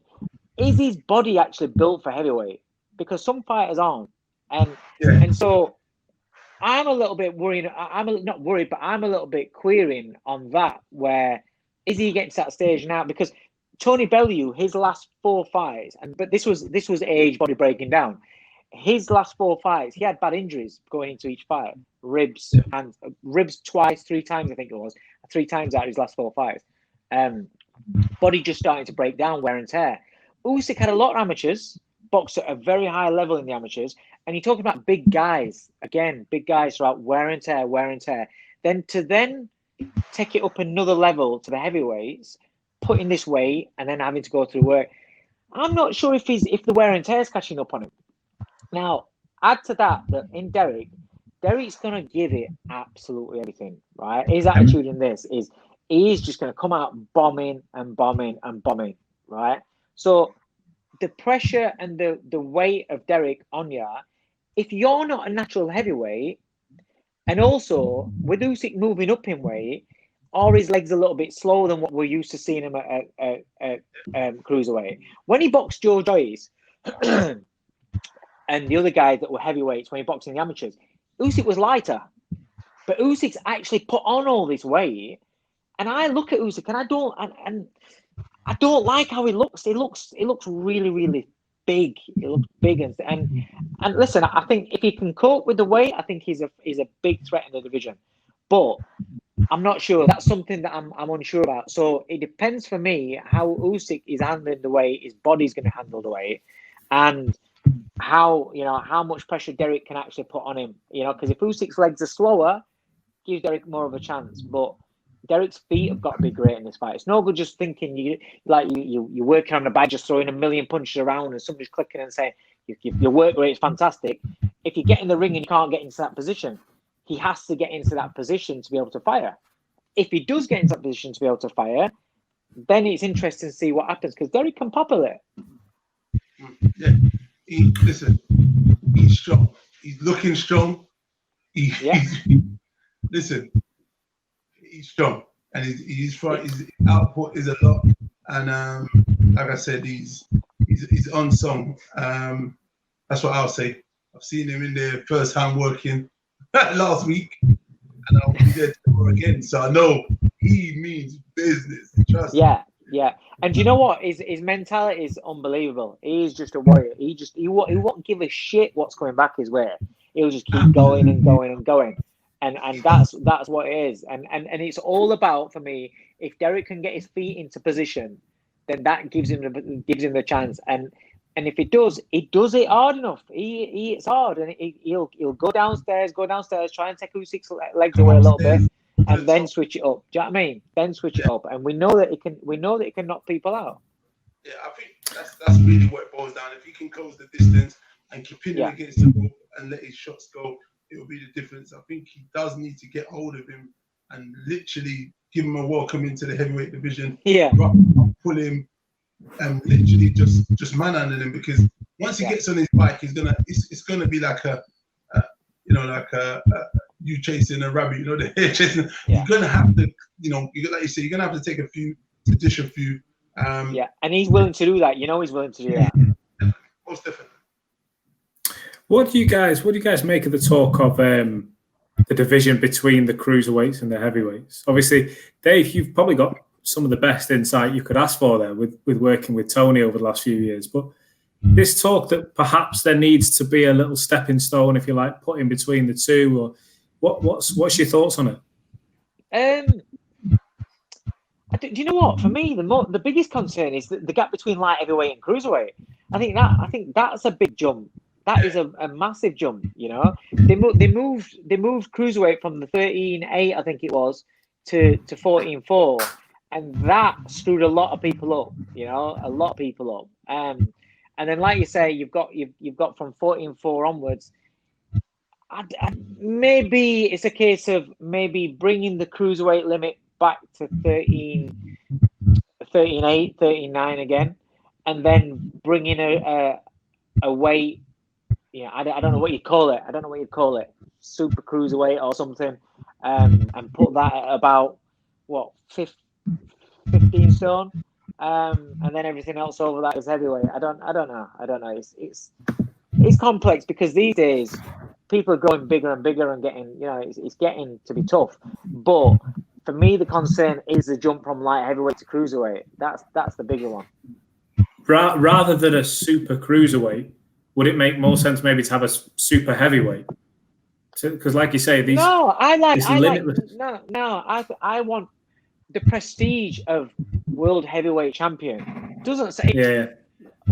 is his body actually built for heavyweight? Because some fighters aren't, and so I'm a little bit worried. Not worried, but I'm a little bit querying on that. Where is he getting to that stage now? Because Tony Bellew, his last 4 fights, but this was age, body breaking down. His last 4 fights, he had bad injuries going into each fight. Ribs and ribs twice, 3 times, I think it was. 3 times out of his last 4 fights. Body just starting to break down, wear and tear. Usyk had a lot of amateurs, boxed at a very high level in the amateurs, and you're talking about big guys. Again, big guys throughout wear and tear. Then take it up another level to the heavyweights, putting this weight, and then having to go through work. I'm not sure if the wear and tear is catching up on him. Now, add to that in Derek's going to give it absolutely everything, right? His attitude in this is he's just going to come out bombing, right? So the pressure and the weight of Derek on you, if you're not a natural heavyweight, and also with Usyk moving up in weight, are his legs a little bit slower than what we're used to seeing him at cruiserweight? When he boxed Joe Joyce, and the other guys that were heavyweights when he boxed in the amateurs, Usyk was lighter. But Usyk's actually put on all this weight. And I look at Usyk and I don't like how he looks. It looks really, really big. It looks big and listen, I think if he can cope with the weight, I think he's a big threat in the division. But I'm not sure. That's something that I'm unsure about. So it depends for me how Usyk is handling the weight, his body's going to handle the weight, and how much pressure Derek can actually put on him. Because if Usyk's legs are slower, gives Derek more of a chance. But Derek's feet have got to be great in this fight. It's no good just thinking you're working on the bag, just throwing a million punches around and somebody's clicking and saying your work rate is fantastic. If you get in the ring and you can't get into that position, he has to get into that position to be able to fire. If he does get into that position to be able to fire, then it's interesting to see what happens, because Derek can pop a lit.
Yeah. Listen, he's strong. He's looking strong. Listen, he's strong, and his output is a lot. And like I said, he's unsung. That's what I'll say. I've seen him in there firsthand working last week, and I'll be there tomorrow again. So I know he means business. Trust me.
Yeah. And do you know what? His mentality is unbelievable. He's just a warrior. He won't give a shit what's coming back his way. He'll just keep going and going and going. And that's what it is. And it's all about, for me, if Derek can get his feet into position, then that gives him the chance. And if he does it hard enough. It's hard, and he'll go downstairs, try and take Usyk's legs away a little bit. And then switch it up. Do you know what I mean? Then switch it up, and we know that it can knock people out.
Yeah, I think that's really what it boils down. If he can close the distance and keep hitting against the rope and let his shots go, it will be the difference. I think he does need to get hold of him and literally give him a welcome into the heavyweight division.
Yeah,
pull him and literally just manhandle him, because once he gets on his bike, it's gonna be like you chasing a rabbit, the hare chasing. You're gonna have to, like you say, you're gonna have to take a few to dish a few.
And he's willing to do that. He's willing to do that.
Most definitely.
What do you guys make of the talk of the division between the cruiserweights and the heavyweights? Obviously, Dave, you've probably got some of the best insight you could ask for there with working with Tony over the last few years. But this talk that perhaps there needs to be a little stepping stone, if you like, put in between the two, or what's your thoughts on it?
Do you know what? For me, the biggest concern is the gap between light heavyweight and cruiserweight. I think that's a big jump. That is a massive jump. They moved cruiserweight from the 13.8, I think it was, to 14.4, And that screwed a lot of people up, a lot of people up. And then, like you say, you've got from 14-4 onwards. Maybe it's a case of maybe bringing the cruiserweight limit back to 13, 13.8, 13.9 again, and then bringing a weight. I don't know what you call it. I don't know what you'd call it, super cruiserweight or something, and put that at about 15 stone, and then everything else over that is heavyweight. I don't know. It's complex because these days people are growing bigger and bigger and getting, it's getting to be tough. But for me, the concern is the jump from light heavyweight to cruiserweight. That's the bigger one.
Rather than a super cruiserweight, would it make more sense maybe to have a super heavyweight? Because, like you say, these
I want the prestige of world heavyweight champion. Doesn't say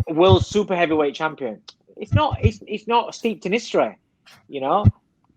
world super heavyweight champion. It's not steeped in history.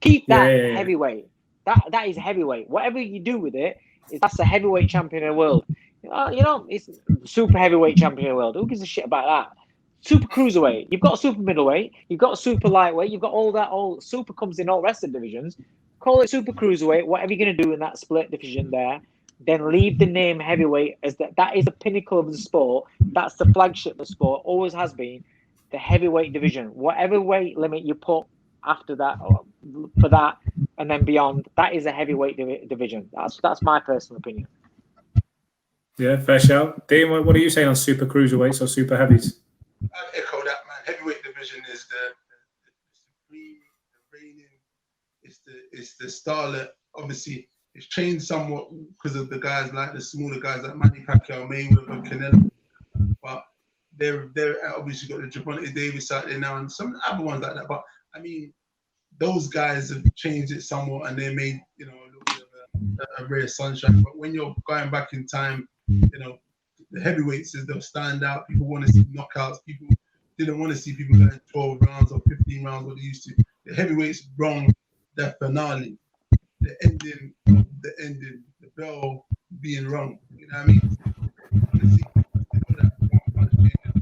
Keep that heavyweight. That is heavyweight. Whatever you do with it, that's the heavyweight champion of the world. It's super heavyweight champion of the world. Who gives a shit about that? Super cruiserweight. You've got a super middleweight. You've got a super lightweight. You've got all that. All super comes in all rest of divisions. Call it super cruiserweight. Whatever you're going to do in that split division there, then leave the name heavyweight as that is the pinnacle of the sport. That's the flagship of the sport. Always has been the heavyweight division. Whatever weight limit you put after that, for that, and then beyond, that is a heavyweight division. That's my personal opinion.
Yeah, fair shout. Dean, what are you saying on super cruiserweights or super heavies?
I echo that, man. Heavyweight division is the supreme, the reigning. It's the star that obviously it's changed somewhat because of the guys like the smaller guys like Manny Pacquiao, Mayweather, Canelo, but they're obviously got the Javante Davis out there now and some other ones like that. But I mean, those guys have changed it somewhat and they made a little bit of a rare sunshine. But when you're going back in time, the heavyweights is they'll stand out. People want to see knockouts. People didn't want to see people going 12 rounds or 15 rounds what they used to. The heavyweights brung the finale, the ending, the bell being rung. You know what I mean?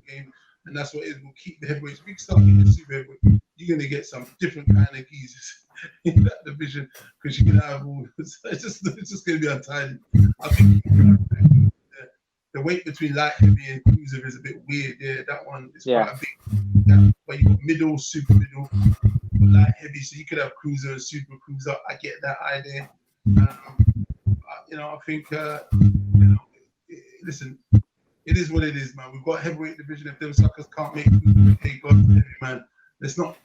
Game, and that's what it is. We'll keep the heavyweights. We start getting super heavyweight. You're gonna get some different kind of geezers in that division because you're gonna have all. It's just gonna be untidy. I think the weight between light heavy and cruiser is a bit weird. Yeah, that one is quite a big. But you got middle, super middle, light heavy. So you could have cruiser and super cruiser. I get that idea. I think listen. It is what it is, man. We've got heavyweight division. If them suckers can't make it, hey, God, man, let's not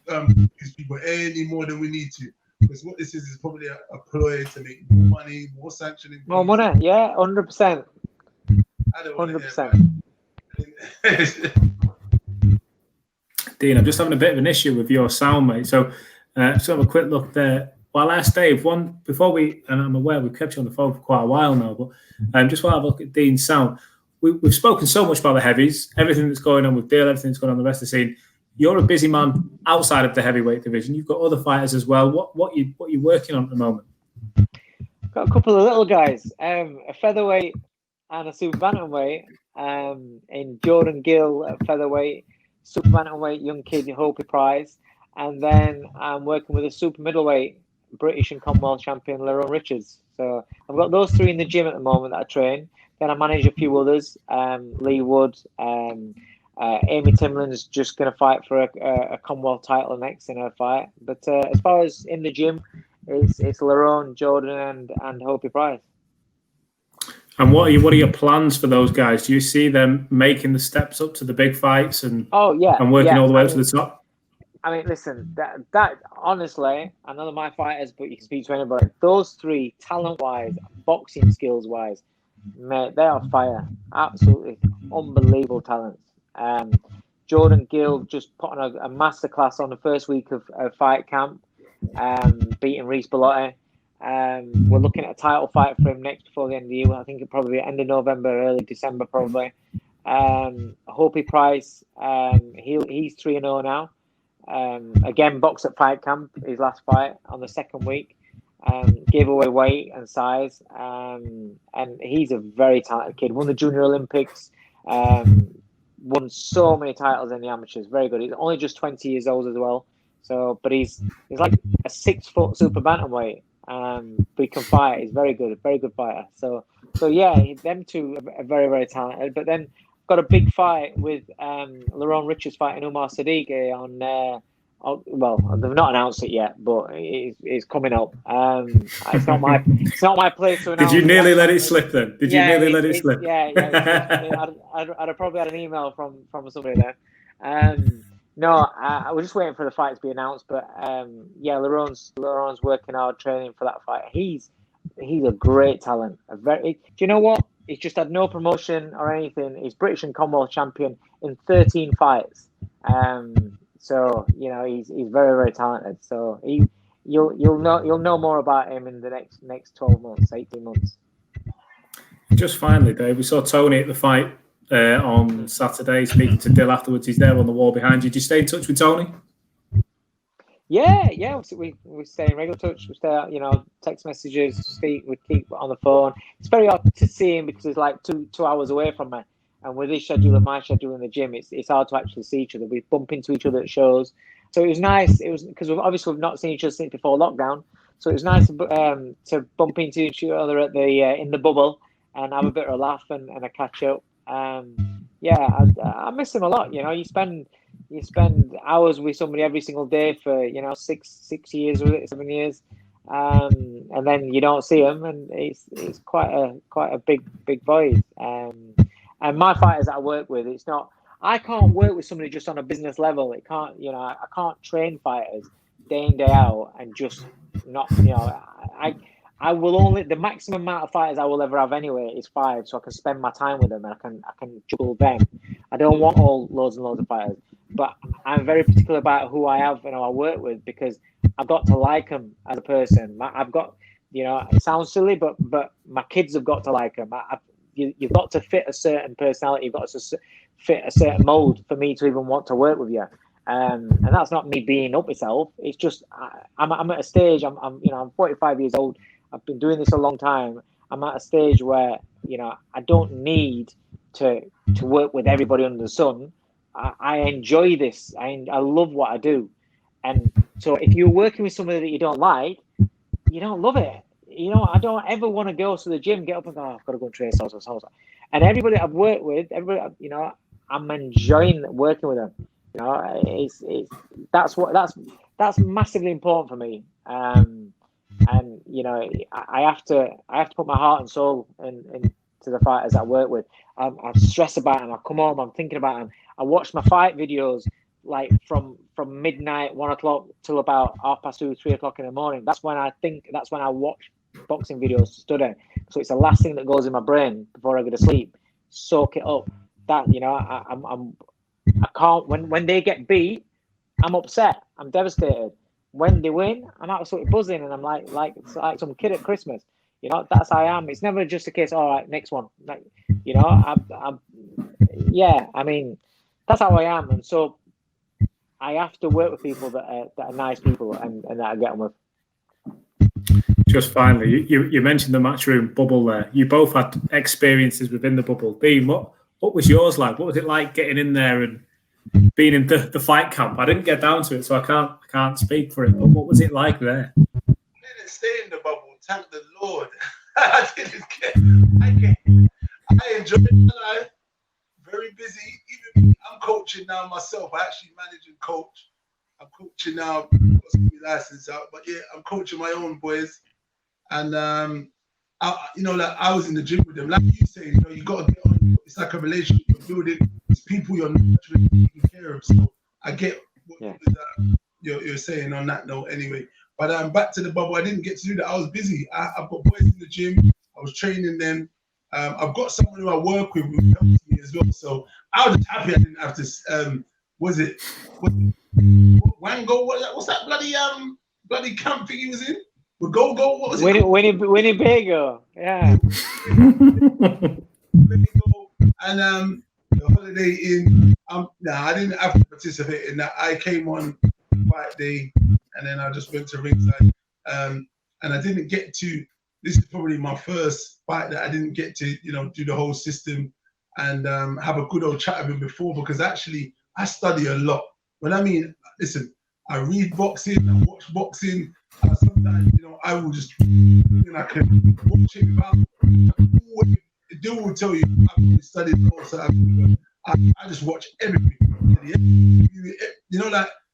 use people any more than we need to. Because what this is probably a ploy to make more money, more sanctioning.
More money, yeah, 100%. 100%.
Dean, I'm just having a bit of an issue with your sound, mate. So, just have a quick look there. While I asked Dave, before and I'm aware we've kept you on the phone for quite a while now, but just while I have a look at Dean's sound, we've spoken so much about the heavies, everything that's going on with Dale, everything that's going on in the rest of the scene. You're a busy man outside of the heavyweight division. You've got other fighters as well. What you working on at the moment?
Got a couple of little guys, a featherweight and a super bantamweight. In Jordan Gill at featherweight, super bantamweight young kid Hopi Prize, and then I'm working with a super middleweight British and Commonwealth champion Lerone Richards. So I've got those three in the gym at the moment that I train. Then I manage a few others, Lee Wood, Amy Timlin's just going to fight for a Commonwealth title next in her fight. But as far as in the gym, it's Lerone, Jordan, and Hopi Prize.
And what are your plans for those guys? Do you see them making the steps up to the big fights and and working all the way up to the top?
I mean, listen, that honestly, I know they're my fighters, but you can speak to anybody. Those three, talent-wise, boxing skills-wise, mate, they are fire. Absolutely unbelievable talents. Jordan Gill just put on a masterclass on the first week of fight camp, beating Reece Bellotti. We're looking at a title fight for him next before the end of the year. I think it'll probably be end of November, early December, probably. Hopi Price, he's 3-0 now. Again, boxed at fight camp, his last fight on the second week. Gave away weight and size, and he's a very talented kid. Won the Junior Olympics, won so many titles in the amateurs. Very good. He's only just 20 years old as well. So, but he's like a 6 foot super bantamweight. But he can fight. He's very good fighter. So yeah, them two are very, very talented. But then got a big fight with Lerone Richards fighting Umar Sadiq on. Well, they've not announced it yet, but it's coming up. It's not my place to announce.
Did you nearly let it slip then? Did you nearly let it slip?
Yeah. I'd have probably had an email from somebody there. No, I was just waiting for the fight to be announced, but yeah, Lerone's working hard training for that fight. He's a great talent. Do you know what? He's just had no promotion or anything. He's British and Commonwealth champion in 13 fights. So he's very, very talented. So you'll know more about him in the next 12 months, 18 months.
Just finally, Dave, we saw Tony at the fight on Saturday, speaking to Dill afterwards. He's there on the wall behind you. Did you stay in touch with Tony?
Yeah. We stay in regular touch. We stay, text messages. We keep on the phone. It's very hard to see him because it's like two hours away from me. And with his schedule and my schedule in the gym, it's hard to actually see each other. We bump into each other at shows. So it was nice. It was because we've not seen each other since before lockdown. So it was nice to bump into each other at the in the bubble and have a bit of a laugh and a catch up. Yeah, I miss him a lot. You spend hours with somebody every single day for 6 years with it, 7 years, and then you don't see him, and it's quite a big void. And my fighters that I work with, it's not. I can't work with somebody just on a business level. It can't, I can't train fighters day in day out and just not. I will only the maximum amount of fighters I will ever have anyway is 5, so I can spend my time with them and I can juggle them. I don't want loads and loads of fighters, but I'm very particular about who I have and who I work with because I've got to like them as a person. I've got, it sounds silly, but my kids have got to like them. You've got to fit a certain personality. You've got to fit a certain mold for me to even want to work with you. And that's not me being up myself. It's just I'm at a stage. I'm 45 years old. I've been doing this a long time. I'm at a stage where I don't need to work with everybody under the sun. I enjoy this. I love what I do. And so if you're working with somebody that you don't like, you don't love it. I don't ever want to go to the gym, get up and go, I've got to go and train so. And everybody I've worked with, I'm enjoying working with them. That's massively important for me. And I have to put my heart and soul into the fighters I work with. I stress about them. I come home, I'm thinking about them. I watch my fight videos like from midnight, 1 o'clock till about 2:30, 3 o'clock in the morning. That's when I watch boxing videos to study. So it's the last thing that goes in my brain before I go to sleep. Soak it up. That I can't. When they get beat, I'm upset. I'm devastated. When they win, I'm absolutely buzzing, and I'm like some kid at Christmas. That's how I am. It's never just a case. All right, next one. That's how I am, and so I have to work with people that are nice people and that I get on with.
Just finally, you mentioned the matchroom bubble there. You both had experiences within the bubble. Dean, what was yours like? What was it like getting in there and being in the fight camp? I didn't get down to it, so I can't speak for it. But what was it like there?
I didn't stay in the bubble. Thank the Lord. I enjoyed my life. Very busy. Even I'm coaching now myself. I actually manage and coach. I'm coaching now. I've got some license out, but yeah, I'm coaching my own boys. And I was in the gym with them. Like you say, you got to get on. It's like a relationship you're building. It's people you're naturally taking care of. So I get what you're saying on that note anyway. But back to the bubble. I didn't get to do that. I was busy. I've got boys in the gym. I was training them. I've got someone who I work with who helps me as well. So I was happy I didn't have to. Wango? What's that bloody camp thing he was in? Go. What was it?
Winnebago. Yeah.
And the holiday in. I didn't have to participate in that. I came on fight day, and then I just went to ringside. and I didn't get to. This is probably my first fight that I didn't get to, do the whole system and have a good old chat with him before, because actually I study a lot. When I mean, listen, I read boxing, I watch boxing. Sometimes, I will just, and I can watch it without. Dill will tell you, I've studied the whole time. I just watch everything.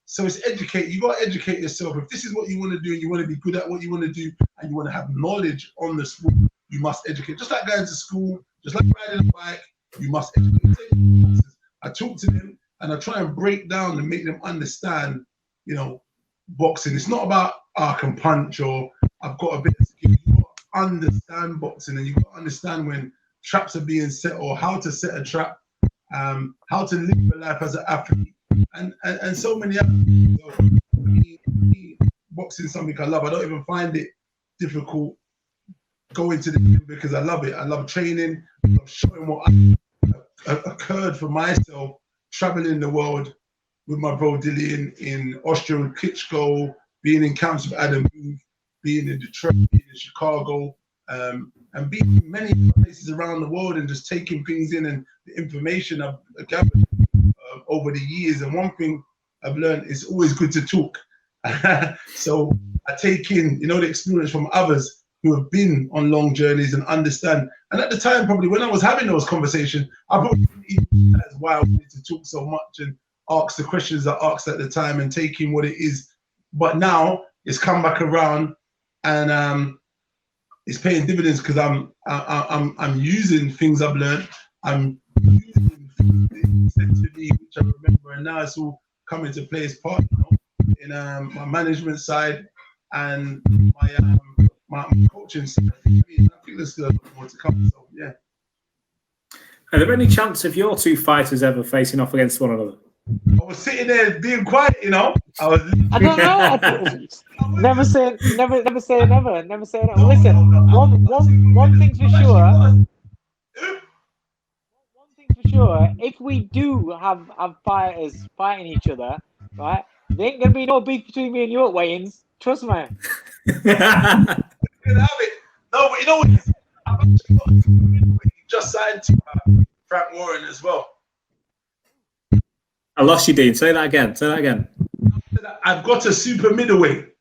So it's educate. You got to educate yourself. If this is what you want to do, and you want to be good at what you want to do, and you want to have knowledge on the sport, you must educate. Just like going to school, just like riding a bike, you must educate. I talk to them and I try and break down and make them understand, boxing. It's not about I can punch or I've got a bit of skill. You got to understand boxing, and you got to understand when traps are being set or how to set a trap, how to live your life as an athlete, and so many other things. So, boxing is something I love. I don't even find it difficult going to the gym because I love it. I love training. I love showing what occurred for myself, traveling the world with my bro Dillian in Austria with Klitschko, being in camps with Adam Booth, being in Detroit, being in Chicago, and being in many places around the world and just taking things in and the information I've gathered over the years. And one thing I've learned is always good to talk. So I take in, the experience from others who have been on long journeys and understand. And at the time, probably when I was having those conversations, I probably didn't even realize why I wanted to talk so much and ask the questions I asked at the time and taking what it is. But now it's come back around and it's paying dividends because I'm using things I've learned. I'm using things that said to me, which I remember, and now it's all coming to play as part, in my management side and my coaching side. I think there's still a lot more to come. So yeah.
Are there any chance of your two fighters ever facing off against one another?
I was sitting there being quiet, I
don't know. Never say never. Never say never. Never say never. Listen, one thing's for sure. One thing's for sure. If we do have fighters fighting each other, right? There ain't gonna be no beef between me and you at weigh-ins. Trust me.
Have it. No, but you know what? I've actually got he just signed to Frank Warren as well.
I lost you, Dean. Say that again.
I've got a super middleweight.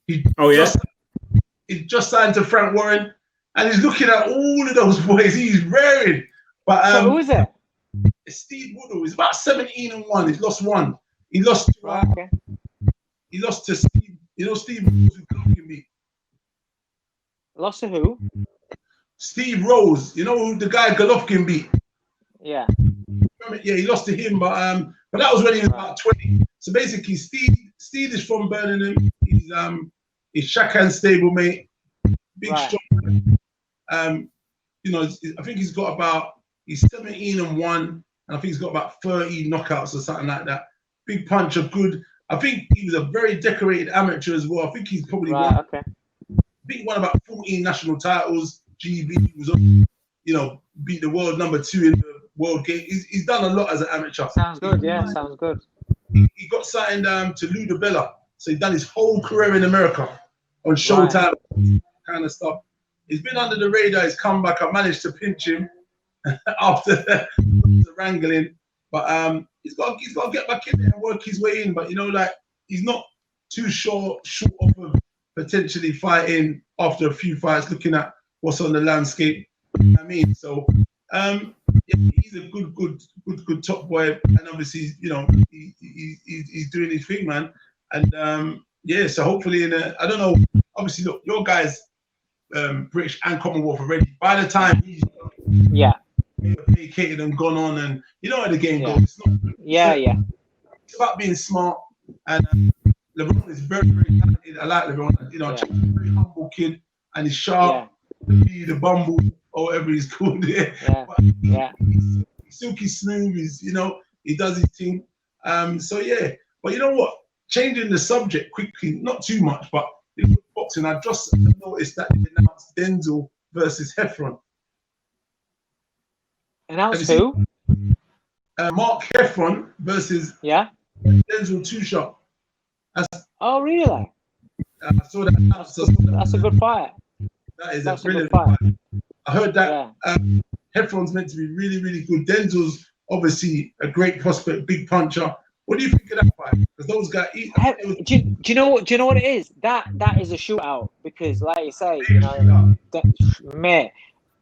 He just signed to Frank Warren, and he's looking at all of those boys he's raring. But
so who is it?
It's Steve Woodall. He's about 17-1. He's lost one. He lost to he lost to Steve. Steve Rose, who Golovkin beat.
Lost to who?
Steve Rose. Who the guy Golovkin beat?
Yeah.
Yeah, he lost to him, but that was when he was about 20. So basically, Steve is from Birmingham. He's Shakan's stablemate, big strong. I think he's 17-1, and I think he's got about 30 knockouts or something like that. Big puncher, good. I think he was a very decorated amateur as well. I think he's probably won. Okay. I think he won about 14 national titles. GB was on, beat the world number 2 in the world game. He's done a lot as an amateur.
Sounds good. Yeah, sounds good.
He got signed to Ludabella, so he's done his whole career in America on Showtime, kind of stuff. He's been under the radar. He's come back. I managed to pinch him after the wrangling, but he's got to get back in there and work his way in. But he's not too short off of potentially fighting after a few fights, looking at what's on the landscape. So he's a good top boy, and obviously he's doing his thing, man. And so hopefully I don't know. Obviously, look, your guys, British and Commonwealth already. By the time he's vacated and gone on, and you know how the game goes. It's not, it's about being smart, and LeBron is very, very talented. I like LeBron. He's a very humble kid, and he's sharp. The bumble or whatever he's called. He's silky smooth. He does his thing. But you know what? Changing the subject quickly, not too much, but in boxing, I just noticed that they announced Denzel versus Heffron.
Announced who?
Mark Heffron versus Denzel Two Shot.
Oh, really?
I saw that.
That's a good fight.
That is
That's
a brilliant
good fight.
I heard that Heffron's meant to be really, really good. Denzel's obviously a great prospect, big puncher. What do you think of that fight? Because those guys eat.
Do you know what it is? That is a shootout because, like you say, you know, mate,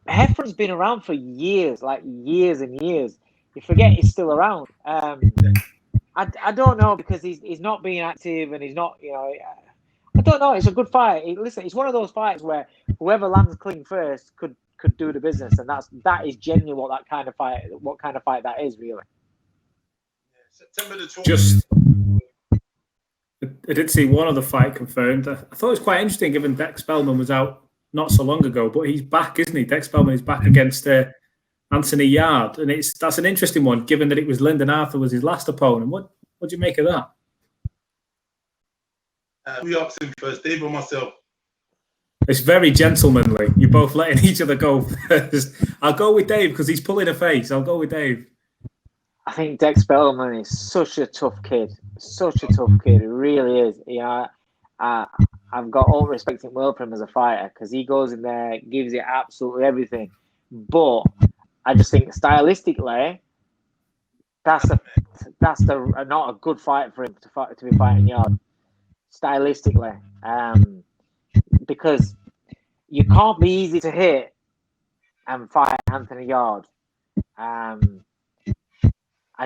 Heffron's been around for years, like years and years. You forget he's still around. I don't know because he's not being active and he's not, you know. I don't know. It's a good fight. Listen, it's one of those fights where whoever lands clean first could do the business, and that is genuinely what kind of fight that is, really.
September the 12th.
Just, I did see one other fight confirmed. I thought it was quite interesting, given Dex Spellman was out not so long ago, but he's back, isn't he? Dex Spellman is back against Anthony Yard, and that's an interesting one, given that it was Lyndon Arthur was his last opponent. What do you make of that?
We asked him first, Dave or myself?
It's very gentlemanly. You're both letting each other go first. I'll go with Dave because he's pulling a face. I'll go with Dave.
I think Dex Spellman is such a tough kid. Such a tough kid. It really is. You know, I've got all respect in the world for him as a fighter because he goes in there, gives it absolutely everything. But I just think stylistically, that's not a good fight for him to be fighting Yard. Stylistically, because you can't be easy to hit and fight Anthony Yard. I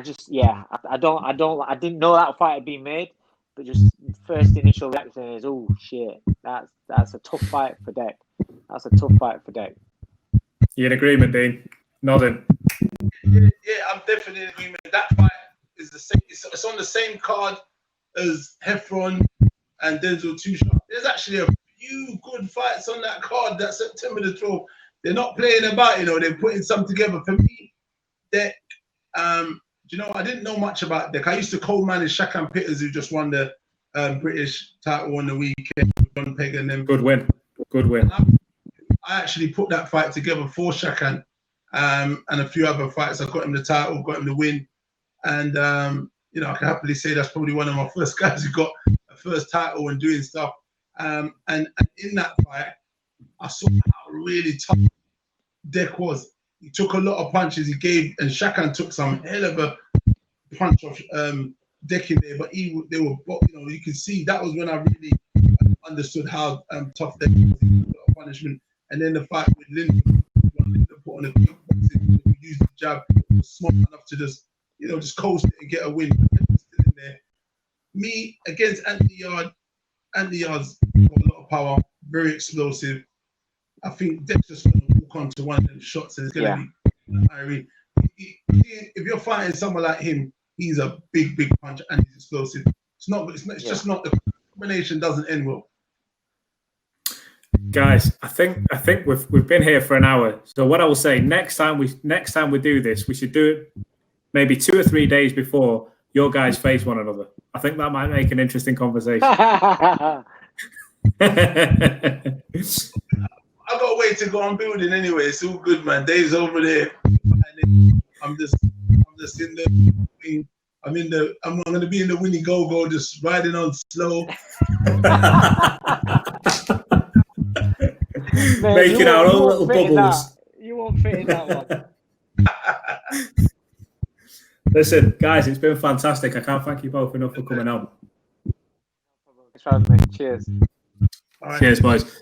didn't know that fight had been made, but just first initial reaction is, oh shit, that's a tough fight for Deck. That's a tough fight for Deck.
You in agreement, Dean? Nodding.
Yeah, I'm definitely in agreement. That fight is the same. It's on the same card as Heffron and Denzel Two-Shot. There's actually a few good fights on that card. That September the 12th. They're not playing about, you know. They're putting some together. For me, Deck. You know, I didn't know much about Deck. I used to co-manage Shakan Pitters, who just won the British title on the weekend. John Peg and them.
Good win.
I actually put that fight together for Shakan and a few other fights. I got him the title, got him the win, and you know, I can happily say that's probably one of my first guys who got a first title and doing stuff. And in that fight, I saw how really tough Deck was. He took a lot of punches. He gave, and Shakan took some hell of a punch off Deck in there. But they were, you know, you can see that was when I really understood how tough Deck was. A lot of punishment. And then the fight with Lyndon put on a big boxing, used the jab, was smart enough to just coast it and get a win. Still in there. Me against Anthony Yard. Anthony Yard's got a lot of power, very explosive. I think Deck's just going to walk onto one of them shots and it's going to be Irene. If you're fighting someone like him, he's a big puncher and he's explosive. It's just not, the combination doesn't end well.
Guys, I think we've been here for an hour. So what I will say, next time we do this, we should do it maybe 2 or 3 days before your guys face one another. I think that might make an interesting conversation.
I've got a way to go on building anyway. It's all good, man. Dave's over there. I'm just in the. I'm going to be in the Winnie Go-Go, just riding on slow.
Man,
making our own little bubbles.
You won't fit in that one.
Listen, guys, it's been fantastic. I can't thank you both enough for coming on.
Thanks for having me. Cheers.
Cheers, boys.